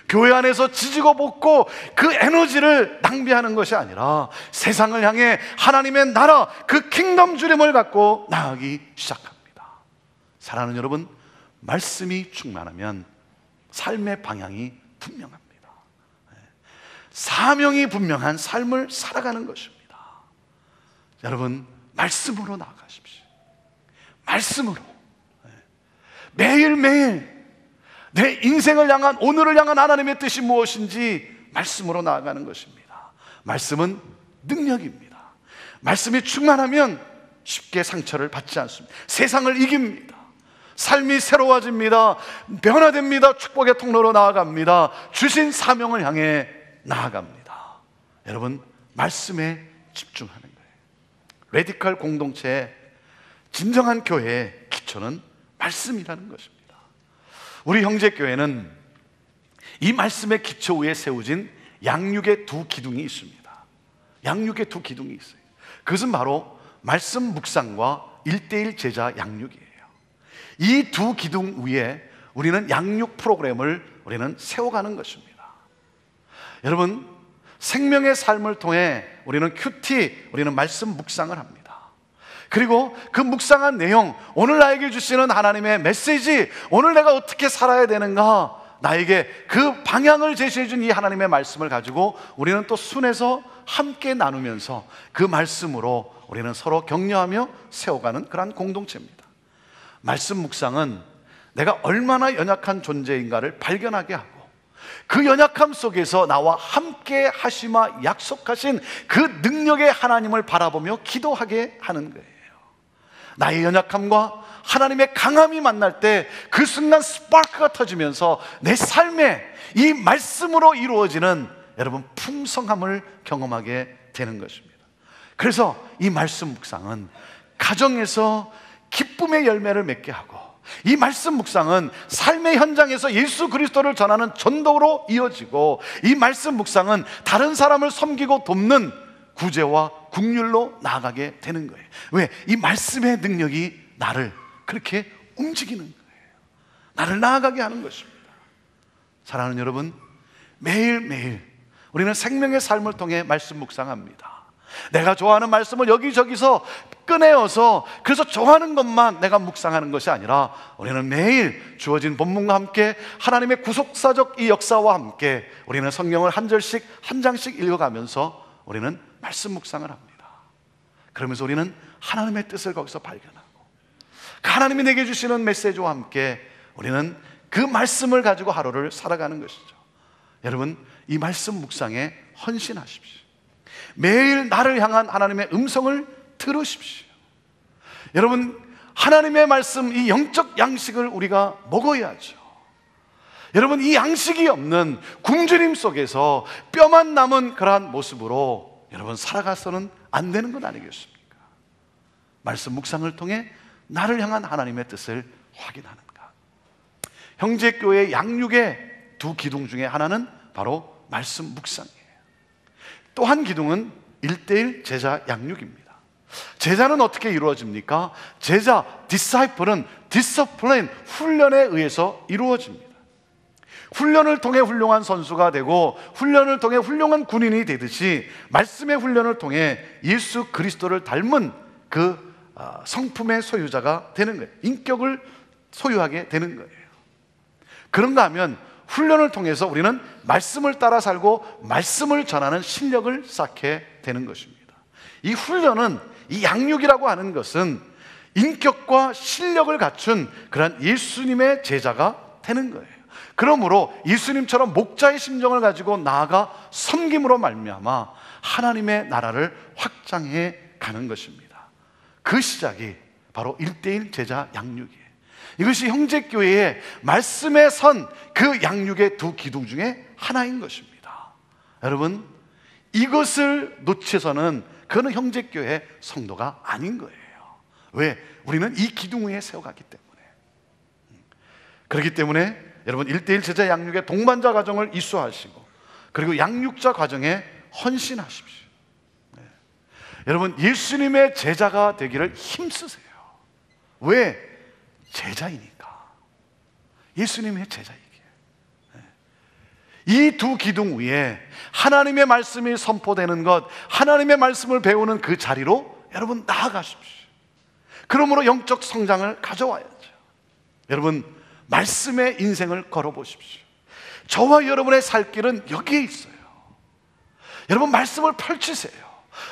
교회 안에서 지지고 볶고 그 에너지를 낭비하는 것이 아니라 세상을 향해 하나님의 나라, 그 킹덤 주림을 갖고 나아가기 시작합니다. 사랑하는 여러분, 말씀이 충만하면 삶의 방향이 분명합니다. 사명이 분명한 삶을 살아가는 것입니다. 여러분, 말씀으로 나아가십시오. 말씀으로 매일매일 내 인생을 향한, 오늘을 향한 하나님의 뜻이 무엇인지 말씀으로 나아가는 것입니다. 말씀은 능력입니다. 말씀이 충만하면 쉽게 상처를 받지 않습니다. 세상을 이깁니다. 삶이 새로워집니다. 변화됩니다. 축복의 통로로 나아갑니다. 주신 사명을 향해 나아갑니다. 여러분, 말씀에 집중하는 거예요. 레디컬 공동체의 진정한 교회의 기초는 말씀이라는 것입니다. 우리 형제교회는 이 말씀의 기초 위에 세워진 양육의 두 기둥이 있습니다. 양육의 두 기둥이 있어요. 그것은 바로 말씀 묵상과 1:1 제자 양육이에요. 이 두 기둥 위에 우리는 양육 프로그램을 우리는 세워가는 것입니다. 여러분, 생명의 삶을 통해 우리는 큐티, 우리는 말씀 묵상을 합니다. 그리고 그 묵상한 내용, 오늘 나에게 주시는 하나님의 메시지, 오늘 내가 어떻게 살아야 되는가, 나에게 그 방향을 제시해 준 이 하나님의 말씀을 가지고 우리는 또 순에서 함께 나누면서 그 말씀으로 우리는 서로 격려하며 세워가는 그러한 공동체입니다. 말씀 묵상은 내가 얼마나 연약한 존재인가를 발견하게 하고 그 연약함 속에서 나와 함께 하시마 약속하신 그 능력의 하나님을 바라보며 기도하게 하는 거예요. 나의 연약함과 하나님의 강함이 만날 때 그 순간 스파크가 터지면서 내 삶에 이 말씀으로 이루어지는 여러분 풍성함을 경험하게 되는 것입니다. 그래서 이 말씀 묵상은 가정에서 기쁨의 열매를 맺게 하고, 이 말씀 묵상은 삶의 현장에서 예수 그리스도를 전하는 전도로 이어지고, 이 말씀 묵상은 다른 사람을 섬기고 돕는 구제와 국률로 나아가게 되는 거예요. 왜? 이 말씀의 능력이 나를 그렇게 움직이는 거예요. 나를 나아가게 하는 것입니다. 사랑하는 여러분, 매일매일 우리는 생명의 삶을 통해 말씀 묵상합니다. 내가 좋아하는 말씀을 여기저기서 꺼내어서 그래서 좋아하는 것만 내가 묵상하는 것이 아니라 우리는 매일 주어진 본문과 함께 하나님의 구속사적 이 역사와 함께 우리는 성경을 한 절씩 한 장씩 읽어가면서 우리는 말씀 묵상을 합니다. 그러면서 우리는 하나님의 뜻을 거기서 발견하고 하나님이 내게 주시는 메시지와 함께 우리는 그 말씀을 가지고 하루를 살아가는 것이죠. 여러분, 이 말씀 묵상에 헌신하십시오. 매일 나를 향한 하나님의 음성을 들으십시오. 여러분, 하나님의 말씀, 이 영적 양식을 우리가 먹어야죠. 여러분, 이 양식이 없는 굶주림 속에서 뼈만 남은 그러한 모습으로 여러분 살아가서는 안 되는 것 아니겠습니까? 말씀 묵상을 통해 나를 향한 하나님의 뜻을 확인하는 것. 형제교회 양육의 두 기둥 중에 하나는 바로 말씀 묵상이에요. 또 한 기둥은 1:1 제자 양육입니다. 제자는 어떻게 이루어집니까? 제자, disciple은 discipline, 훈련에 의해서 이루어집니다. 훈련을 통해 훌륭한 선수가 되고 훈련을 통해 훌륭한 군인이 되듯이 말씀의 훈련을 통해 예수 그리스도를 닮은 그 성품의 소유자가 되는 거예요. 인격을 소유하게 되는 거예요. 그런가 하면 훈련을 통해서 우리는 말씀을 따라 살고 말씀을 전하는 실력을 쌓게 되는 것입니다. 이 훈련은, 이 양육이라고 하는 것은 인격과 실력을 갖춘 그런 예수님의 제자가 되는 거예요. 그러므로 예수님처럼 목자의 심정을 가지고 나아가 섬김으로 말미암아 하나님의 나라를 확장해 가는 것입니다. 그 시작이 바로 1:1 제자 양육이에요. 이것이 형제교회의 말씀에 선 그 양육의 두 기둥 중에 하나인 것입니다. 여러분, 이것을 놓쳐서는 그는 형제교회 성도가 아닌 거예요. 왜? 우리는 이 기둥 위에 세워갔기 때문에. 그렇기 때문에 여러분 1:1 제자 양육의 동반자 과정을 이수하시고 그리고 양육자 과정에 헌신하십시오. 네. 여러분, 예수님의 제자가 되기를 힘쓰세요. 왜? 제자이니까. 예수님의 제자이기에. 이 두 기둥 위에 하나님의 말씀이 선포되는 것, 하나님의 말씀을 배우는 그 자리로 여러분 나아가십시오. 그러므로 영적 성장을 가져와야죠. 여러분, 말씀의 인생을 걸어보십시오. 저와 여러분의 살 길은 여기에 있어요. 여러분, 말씀을 펼치세요.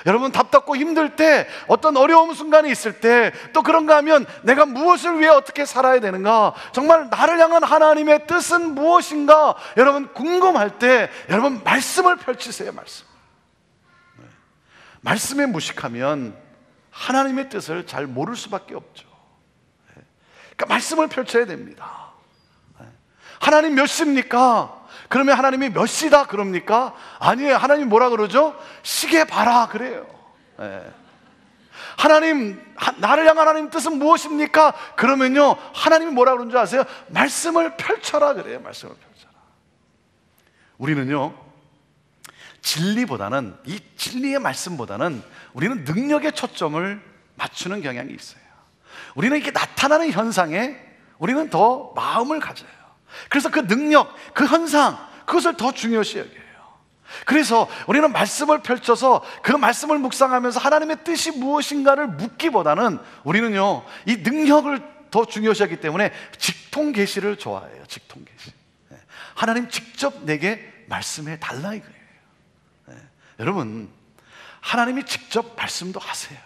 여러분, 답답고 힘들 때, 어떤 어려움 순간이 있을 때, 또 그런가 하면 내가 무엇을 위해 어떻게 살아야 되는가, 정말 나를 향한 하나님의 뜻은 무엇인가, 여러분 궁금할 때 여러분 말씀을 펼치세요. 말씀에 무식하면 하나님의 뜻을 잘 모를 수밖에 없죠. 그러니까 말씀을 펼쳐야 됩니다. 하나님 몇 시입니까? 그러면 하나님이 몇 시다 그럽니까? 아니에요. 하나님 뭐라 그러죠? 시계 봐라 그래요. 하나님, 나를 향한 하나님 뜻은 무엇입니까? 그러면요, 하나님이 뭐라 그러는 줄 아세요? 말씀을 펼쳐라 그래요. 말씀을 펼쳐라. 우리는요, 진리보다는, 이 진리의 말씀보다는 우리는 능력에 초점을 맞추는 경향이 있어요. 우리는 이게 나타나는 현상에 우리는 더 마음을 가져요. 그래서 그 능력, 그 현상, 그것을 더 중요시 여겨요. 그래서 우리는 말씀을 펼쳐서 그 말씀을 묵상하면서 하나님의 뜻이 무엇인가를 묻기보다는 우리는요, 이 능력을 더 중요시 하기 때문에 직통 계시를 좋아해요. 직통 계시. 하나님 직접 내게 말씀해 달라 이거예요. 여러분, 하나님이 직접 말씀도 하세요.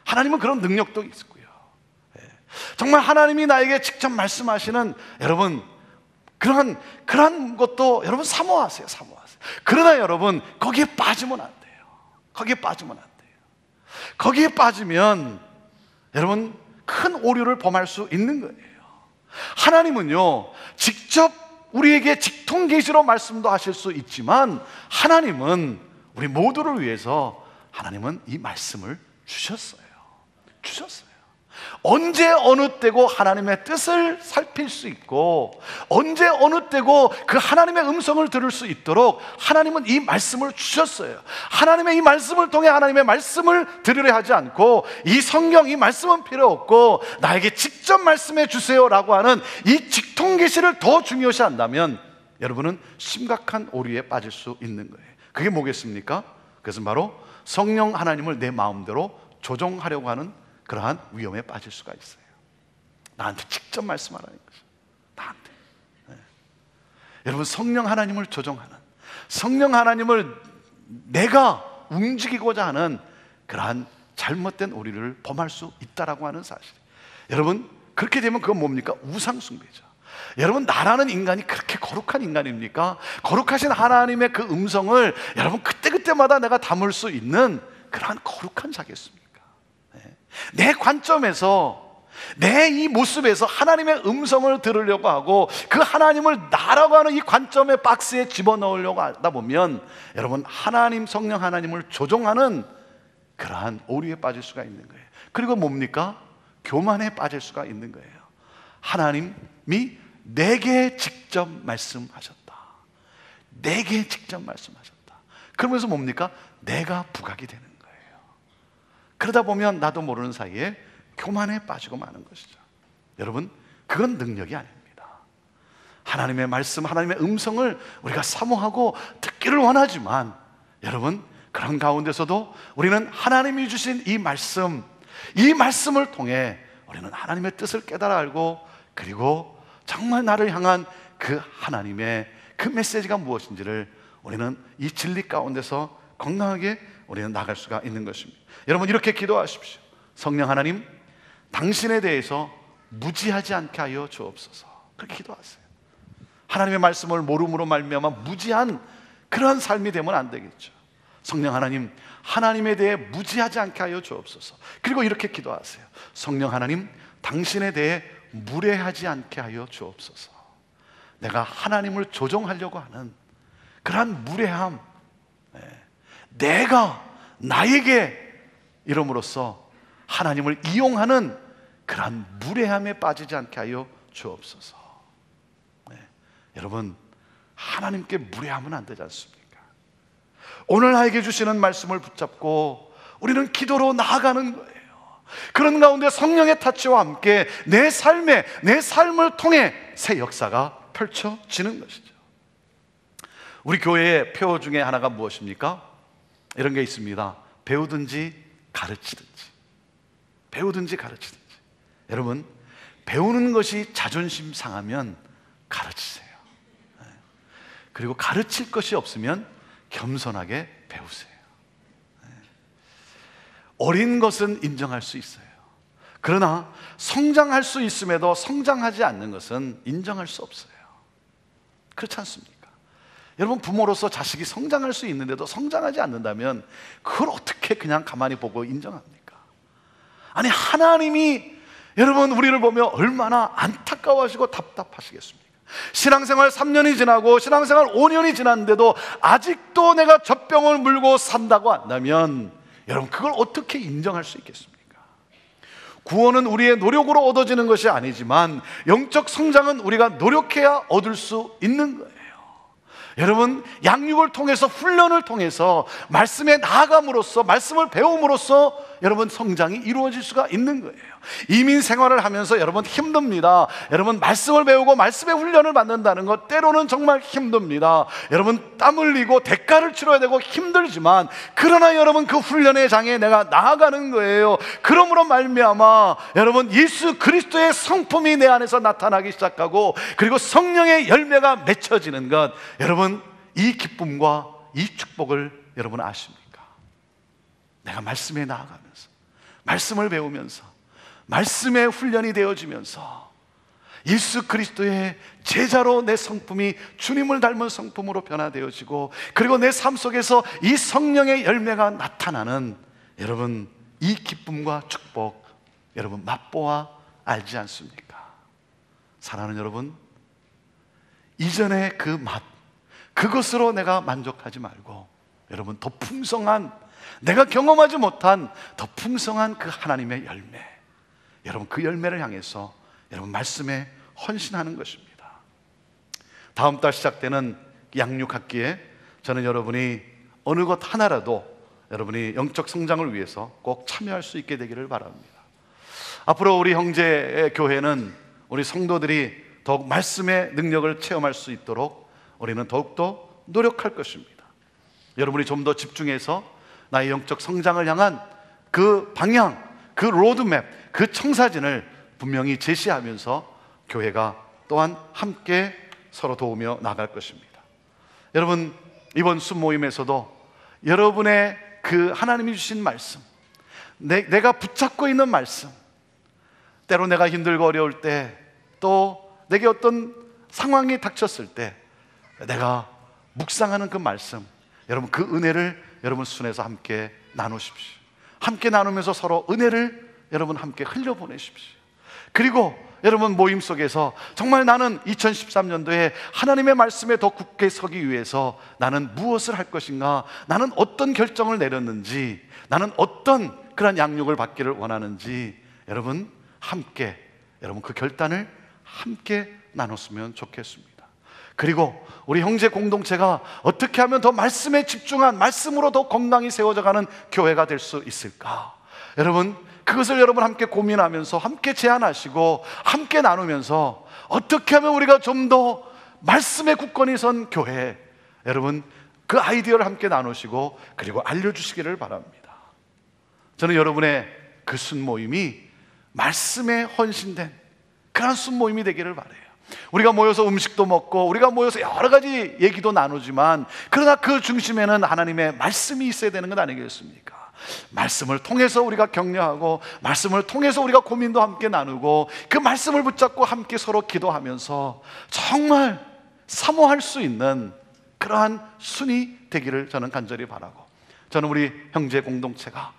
하나님은 그런 능력도 있고요. 정말 하나님이 나에게 직접 말씀하시는, 여러분, 그러한 것도 여러분 사모하세요. 그러나 여러분, 거기에 빠지면 안 돼요. 거기에 빠지면 여러분 큰 오류를 범할 수 있는 거예요. 하나님은요, 직접 우리에게 직통 계시로 말씀도 하실 수 있지만, 하나님은 우리 모두를 위해서 하나님은 이 말씀을 주셨어요. 언제 어느 때고 하나님의 뜻을 살필 수 있고, 언제 어느 때고 그 하나님의 음성을 들을 수 있도록 하나님은 이 말씀을 주셨어요. 하나님의 이 말씀을 통해 하나님의 말씀을 들으려 하지 않고, 이 성경, 이 말씀은 필요 없고 나에게 직접 말씀해 주세요라고 하는 이 직통 계시를 더 중요시 한다면 여러분은 심각한 오류에 빠질 수 있는 거예요. 그게 뭐겠습니까? 그것은 바로 성령 하나님을 내 마음대로 조종하려고 하는 그러한 위험에 빠질 수가 있어요. 나한테 직접 말씀하라는 거죠. 나한테. 여러분, 성령 하나님을 조종하는, 성령 하나님을 내가 움직이고자 하는 그러한 잘못된 오류를 범할 수 있다라고 하는 사실. 여러분, 그렇게 되면 그건 뭡니까? 우상숭배죠. 여러분, 나라는 인간이 그렇게 거룩한 인간입니까? 거룩하신 하나님의 그 음성을 여러분 그때그때마다 내가 담을 수 있는 그러한 거룩한 자겠습니까? 내 관점에서, 내 이 모습에서 하나님의 음성을 들으려고 하고 그 하나님을 나라고 하는 이 관점의 박스에 집어넣으려고 하다 보면 여러분, 하나님, 성령 하나님을 조종하는 그러한 오류에 빠질 수가 있는 거예요. 그리고 뭡니까? 교만에 빠질 수가 있는 거예요. 하나님이 내게 직접 말씀하셨다. 그러면서 뭡니까? 내가 부각이 되는 거예요. 그러다 보면 나도 모르는 사이에 교만에 빠지고 마는 것이죠. 여러분, 그건 능력이 아닙니다. 하나님의 말씀, 하나님의 음성을 우리가 사모하고 듣기를 원하지만, 여러분, 그런 가운데서도 우리는 하나님이 주신 이 말씀을 통해 우리는 하나님의 뜻을 깨달아 알고, 그리고 정말 나를 향한 그 하나님의 그 메시지가 무엇인지를 우리는 이 진리 가운데서 건강하게 우리는 나갈 수가 있는 것입니다. 여러분, 이렇게 기도하십시오. 성령 하나님, 당신에 대해서 무지하지 않게 하여 주옵소서. 그렇게 기도하세요. 하나님의 말씀을 모름으로 말미암아 무지한 그러한 삶이 되면 안 되겠죠. 성령 하나님, 하나님에 대해 무지하지 않게 하여 주옵소서. 그리고 이렇게 기도하세요. 성령 하나님, 당신에 대해 무례하지 않게 하여 주옵소서. 내가 하나님을 조종하려고 하는 그러한 무례함, 내가 나에게 이름으로써 하나님을 이용하는 그러한 무례함에 빠지지 않게 하여 주옵소서. 여러분, 하나님께 무례하면 안 되지 않습니까? 오늘 나에게 주시는 말씀을 붙잡고 우리는 기도로 나아가는 거예요. 그런 가운데 성령의 타치와 함께 내 삶을 통해 새 역사가 펼쳐지는 것이죠. 우리 교회의 표 중에 하나가 무엇입니까? 이런 게 있습니다. 배우든지 가르치든지. 여러분, 배우는 것이 자존심 상하면 가르치세요. 그리고 가르칠 것이 없으면 겸손하게 배우세요. 어린 것은 인정할 수 있어요. 그러나 성장할 수 있음에도 성장하지 않는 것은 인정할 수 없어요. 그렇지 않습니까? 여러분, 부모로서 자식이 성장할 수 있는데도 성장하지 않는다면 그걸 어떻게 그냥 가만히 보고 인정합니까? 아니, 하나님이 여러분 우리를 보며 얼마나 안타까워하시고 답답하시겠습니까? 신앙생활 3년이 지나고 신앙생활 5년이 지났는데도 아직도 내가 젖병을 물고 산다고 한다면 여러분, 그걸 어떻게 인정할 수 있겠습니까? 구원은 우리의 노력으로 얻어지는 것이 아니지만 영적 성장은 우리가 노력해야 얻을 수 있는 거예요. 여러분, 양육을 통해서, 훈련을 통해서 말씀에 나아감으로써, 말씀을 배움으로써 여러분 성장이 이루어질 수가 있는 거예요. 이민 생활을 하면서 여러분 힘듭니다. 여러분, 말씀을 배우고 말씀의 훈련을 받는다는 것 때로는 정말 힘듭니다. 여러분, 땀 흘리고 대가를 치러야 되고 힘들지만, 그러나 여러분 그 훈련의 장에 내가 나아가는 거예요. 그러므로 말미암아 여러분 예수 그리스도의 성품이 내 안에서 나타나기 시작하고, 그리고 성령의 열매가 맺혀지는 것, 여러분 이 기쁨과 이 축복을 여러분 아십니까? 내가 말씀에 나아가면서, 말씀을 배우면서, 말씀의 훈련이 되어지면서 예수 그리스도의 제자로 내 성품이 주님을 닮은 성품으로 변화되어지고, 그리고 내 삶 속에서 이 성령의 열매가 나타나는 여러분 이 기쁨과 축복, 여러분 맛보아 알지 않습니까? 사랑하는 여러분, 이전의 그 맛, 그것으로 내가 만족하지 말고 여러분 더 풍성한, 내가 경험하지 못한 더 풍성한 그 하나님의 열매, 여러분 그 열매를 향해서 여러분 말씀에 헌신하는 것입니다. 다음 달 시작되는 양육학기에 저는 여러분이 어느 것 하나라도 여러분이 영적 성장을 위해서 꼭 참여할 수 있게 되기를 바랍니다. 앞으로 우리 형제 교회는 우리 성도들이 더욱 말씀의 능력을 체험할 수 있도록 우리는 더욱더 노력할 것입니다. 여러분이 좀 더 집중해서 나의 영적 성장을 향한 그 방향, 그 로드맵, 그 청사진을 분명히 제시하면서 교회가 또한 함께 서로 도우며 나갈 것입니다. 여러분, 이번 순모임에서도 여러분의 그 하나님이 주신 말씀, 내가 붙잡고 있는 말씀, 때로 내가 힘들고 어려울 때, 또 내게 어떤 상황이 닥쳤을 때 내가 묵상하는 그 말씀, 여러분 그 은혜를 여러분 순에서 함께 나누십시오. 함께 나누면서 서로 은혜를 여러분 함께 흘려보내십시오. 그리고 여러분 모임 속에서 정말 나는 2013년도에 하나님의 말씀에 더 굳게 서기 위해서 나는 무엇을 할 것인가, 나는 어떤 결정을 내렸는지, 나는 어떤 그런 양육을 받기를 원하는지 여러분 함께, 여러분 그 결단을 함께 나눴으면 좋겠습니다. 그리고 우리 형제 공동체가 어떻게 하면 더 말씀에 집중한, 말씀으로 더 건강히 세워져가는 교회가 될 수 있을까? 여러분 그것을 여러분 함께 고민하면서 함께 제안하시고 함께 나누면서 어떻게 하면 우리가 좀 더 말씀에 굳건히 선 교회, 여러분 그 아이디어를 함께 나누시고 그리고 알려주시기를 바랍니다. 저는 여러분의 그 순모임이 말씀에 헌신된 그런 순모임이 되기를 바라요. 우리가 모여서 음식도 먹고 우리가 모여서 여러 가지 얘기도 나누지만, 그러나 그 중심에는 하나님의 말씀이 있어야 되는 것 아니겠습니까? 말씀을 통해서 우리가 격려하고, 말씀을 통해서 우리가 고민도 함께 나누고, 그 말씀을 붙잡고 함께 서로 기도하면서 정말 사모할 수 있는 그러한 순이 되기를 저는 간절히 바라고, 저는 우리 형제 공동체가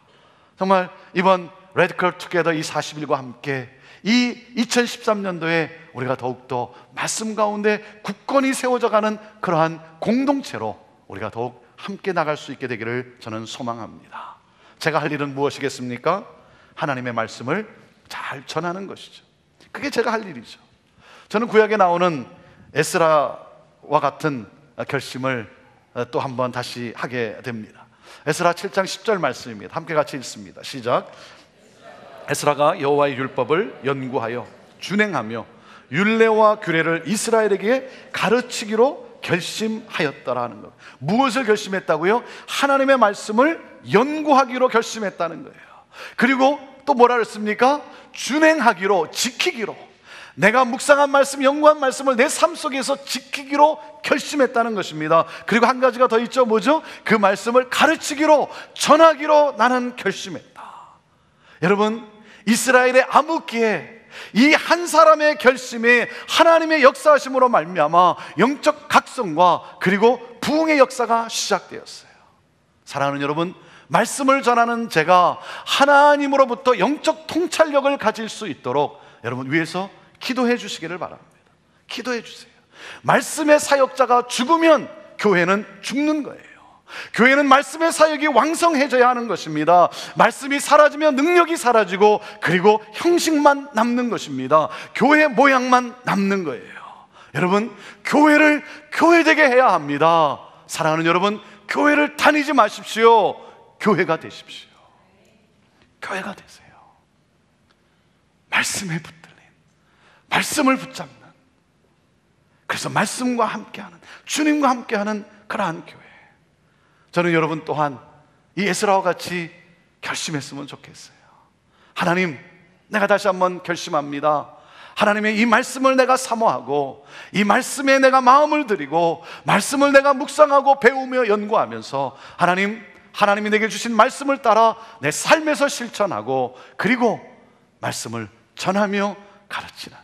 정말 이번 레디컬 투게더 이 40일과 함께 이 2013년도에 우리가 더욱더 말씀 가운데 굳건히 세워져가는 그러한 공동체로 우리가 더욱 함께 나갈 수 있게 되기를 저는 소망합니다. 제가 할 일은 무엇이겠습니까? 하나님의 말씀을 잘 전하는 것이죠. 그게 제가 할 일이죠. 저는 구약에 나오는 에스라와 같은 결심을 또 한번 다시 하게 됩니다. 에스라 7장 10절 말씀입니다. 함께 같이 읽습니다. 시작. 에스라가 여호와의 율법을 연구하여 준행하며 율례와 규례를 이스라엘에게 가르치기로 결심하였다라는 것. 무엇을 결심했다고요? 하나님의 말씀을 연구하기로 결심했다는 거예요. 그리고 또 뭐라 그랬습니까? 준행하기로, 지키기로, 내가 묵상한 말씀, 연구한 말씀을 내 삶 속에서 지키기로 결심했다는 것입니다. 그리고 한 가지가 더 있죠. 뭐죠? 그 말씀을 가르치기로, 전하기로 나는 결심했다. 여러분, 이스라엘의 암흑기에 이 한 사람의 결심이 하나님의 역사하심으로 말미암아 영적 각성과 그리고 부흥의 역사가 시작되었어요. 사랑하는 여러분, 말씀을 전하는 제가 하나님으로부터 영적 통찰력을 가질 수 있도록 여러분 위해서 기도해 주시기를 바랍니다. 기도해 주세요. 말씀의 사역자가 죽으면 교회는 죽는 거예요. 교회는 말씀의 사역이 왕성해져야 하는 것입니다. 말씀이 사라지면 능력이 사라지고 그리고 형식만 남는 것입니다. 교회 모양만 남는 거예요. 여러분, 교회를 교회되게 해야 합니다. 사랑하는 여러분, 교회를 다니지 마십시오. 교회가 되십시오. 교회가 되세요. 말씀에 붙들린, 말씀을 붙잡는, 그래서 말씀과 함께하는, 주님과 함께하는 그러한 교회. 저는 여러분 또한 이 에스라와 같이 결심했으면 좋겠어요. 하나님, 내가 다시 한번 결심합니다. 하나님의 이 말씀을 내가 사모하고 이 말씀에 내가 마음을 드리고 말씀을 내가 묵상하고 배우며 연구하면서 하나님이 내게 주신 말씀을 따라 내 삶에서 실천하고 그리고 말씀을 전하며 가르치는,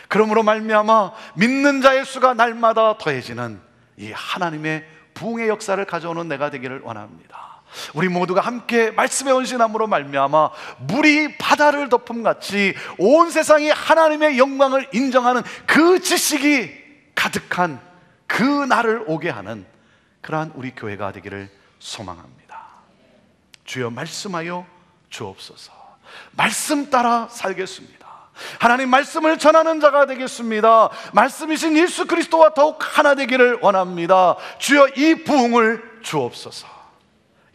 그러므로 말미암아 믿는 자의 수가 날마다 더해지는 이 하나님의 부흥의 역사를 가져오는 내가 되기를 원합니다. 우리 모두가 함께 말씀의 헌신함으로 말미암아 물이 바다를 덮음같이 온 세상이 하나님의 영광을 인정하는 그 지식이 가득한 그 날을 오게 하는 그러한 우리 교회가 되기를 소망합니다. 주여 말씀하여 주옵소서. 말씀 따라 살겠습니다. 하나님 말씀을 전하는 자가 되겠습니다. 말씀이신 예수 그리스도와 더욱 하나 되기를 원합니다. 주여 이 부흥을 주옵소서.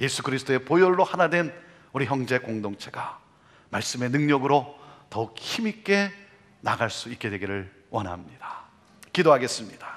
예수 그리스도의 보혈로 하나 된 우리 형제 공동체가 말씀의 능력으로 더욱 힘있게 나갈 수 있게 되기를 원합니다. 기도하겠습니다.